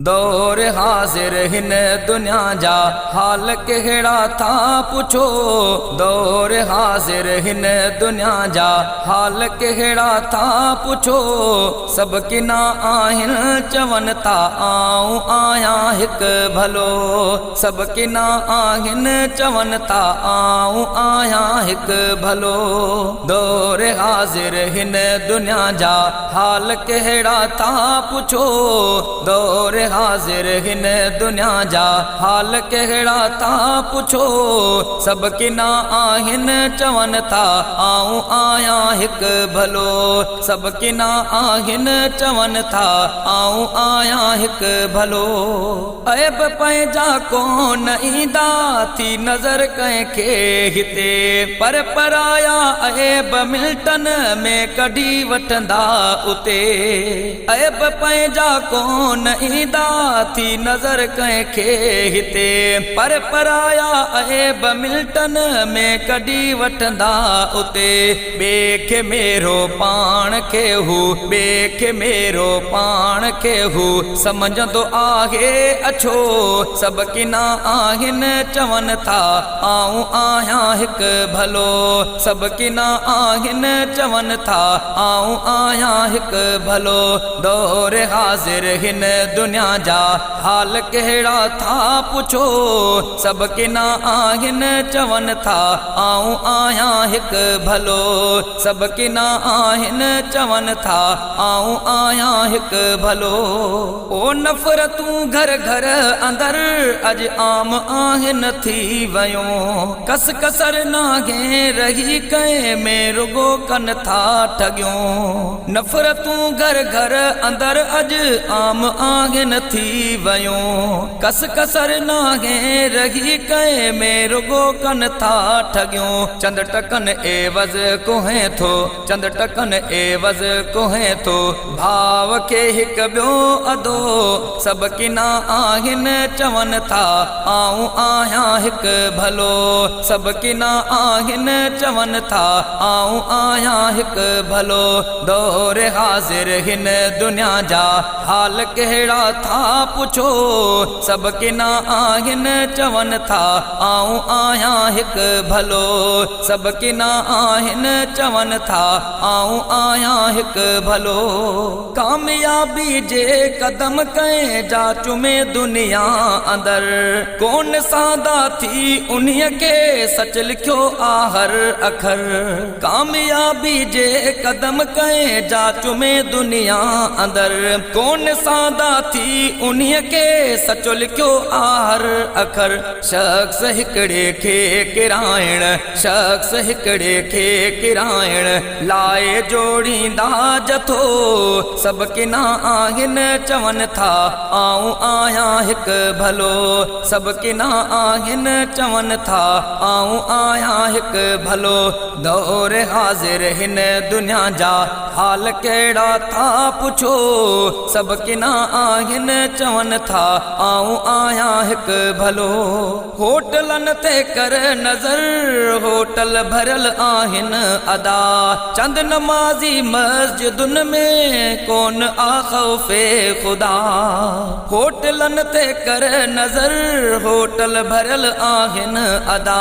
दौर हाज़िर हिन दुनिया जा हाल कहिड़ा था पुछो। दौर हाज़िर हिन दुनिया जा हाल कहिड़ा था पुछो। सब किना आहिनि चवनि था आऊं आहियां हिकु भलो। सब किना आहिनि चवनि था आऊं आहियां हिकु भलो। दौर हाज़िर हिन दुनिया जा हाल कहिड़ा था पुछो। दौर हाज़िर हिन दुनिया जा हाल कहिड़ा था पुछो। सब किना आहिनि चवनि था आऊं आहियां हिकु भलो। सब किना आहिनि चवनि था आऊं आहियां हिकु भलो। ऐब पंहिंजा कोन ईंदा थी नज़र कंहिंखे हिते, पर पराया ऐब मिल्टन में कढी वठंदा उते। ऐब पंहिंजा कोन ईंदा थी नज़र कंहिंखे हिते, पर पराया ऐब मिल्टन में कढी वठंदा उते। ॿिए खे मेरो पाण खे हू, ॿिए खे मेरो पाण खे हू सम्झंदो आहे अछो। सब किना आहिनि चवनि था आऊं आहियां हिकु भलो। सब किना आहिनि चवनि था आऊं आहियां हिकु भलो। दौर हाज़िर हिन दुनिया जा हाल कहिड़ा था पुछो। सब किना आहिनि चवनि था आऊं आहियां हिकु भलो। सब किना आहिनि चवनि था आऊं आहियां हिकु भलो। ओ नफ़रतूं घर घर अंदर अज आम आहिनि थी वयूं। कस कसर नागे रही कंहिं में रुगो कन था ठगियूं। नफ़रतूं घर घर अंदर अज आम आहिनि थी वयूं। कस कसर नागे रही कंहिं में रुगो कन था ठगियूं। चंद टकन एवज़ कोहे थो, चंद टकन एवज़ कोहे थो। भाव खे हिकु ॿियो अदो सब किना आहिनि चवनि था आऊं आहियां हिकु भलो। सब किना आहिनि चवनि था आऊं आहियां हिकु भलो। दौर हाज़िर हिन दुनिया जा हाल कहिड़ा था पुछो। सब किना आहिनि चवनि था आऊं आहियां हिकु भलो। सब किना आहिनि चवनि था आऊं आहियां हिकु भलो। कामयाबी जे कदम कंहिं जा चुमे दुनिया अंदर, कोन सादा थी उन्हीअ खे सच लिखियो आ हर अखर। कामयाबी जे कदम कंहिं जा चुमे दुनिया अंदर, कोन सादा थी उन्हीअ खे सच लिखियो आ हर अखर। शख्स हिकिड़े खे किराइण, शख्स हिकिड़े खे किराइण लाए जोड़ींदा जथो। सब किना आहिनि चवनि था आऊं आहियां हिकु भलो। सब किना आहिनि चवनि था आऊं आहियां हिकु भलो। दौर हाज़िर हिन दुनिया जा हाल कहिड़ा था पुछो। सब किना आहिनि चवनि था आऊं आहियां हिकु भलो। होटलन ते कर नज़र होटल भरियल आहिनि अदा। चंद नमाज़ी मस्जिदुनि में कोन आ ख़ौफ़े ख़ुदा। होटलन ते कर नज़र होटल भरियल आहिनि अदा।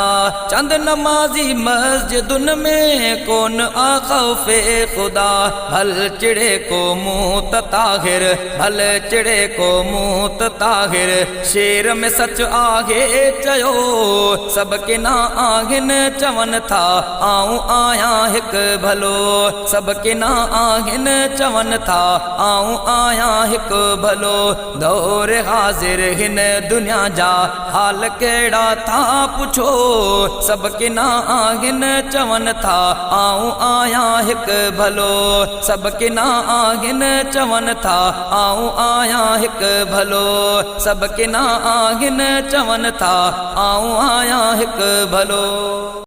चंद नमाज़ी मस्जिदुनि में कोन आ ख़ौफ़े ख़ुदा। भल चिड़े को मुंह त ताहिर, भल चिड़े को मुंह त ताहिर। शेर में सच आहे चयो। सब किना आहिनि चवनि था आऊं आहियां हिकु भलो। सब किना आहिनि चवनि था आऊं आहियां हिकु भलो। दौर हाज़िर हिन दुनिया जा हाल कहिड़ा था पुछो। सब किना आहिनि चवनि था आऊं आहियां हिकु भलो। सब किना आहिनि चवनि था आऊं आहियां हिकु भलो। सब किना आहिनि चवनि था आऊं आहियां हिकु भलो।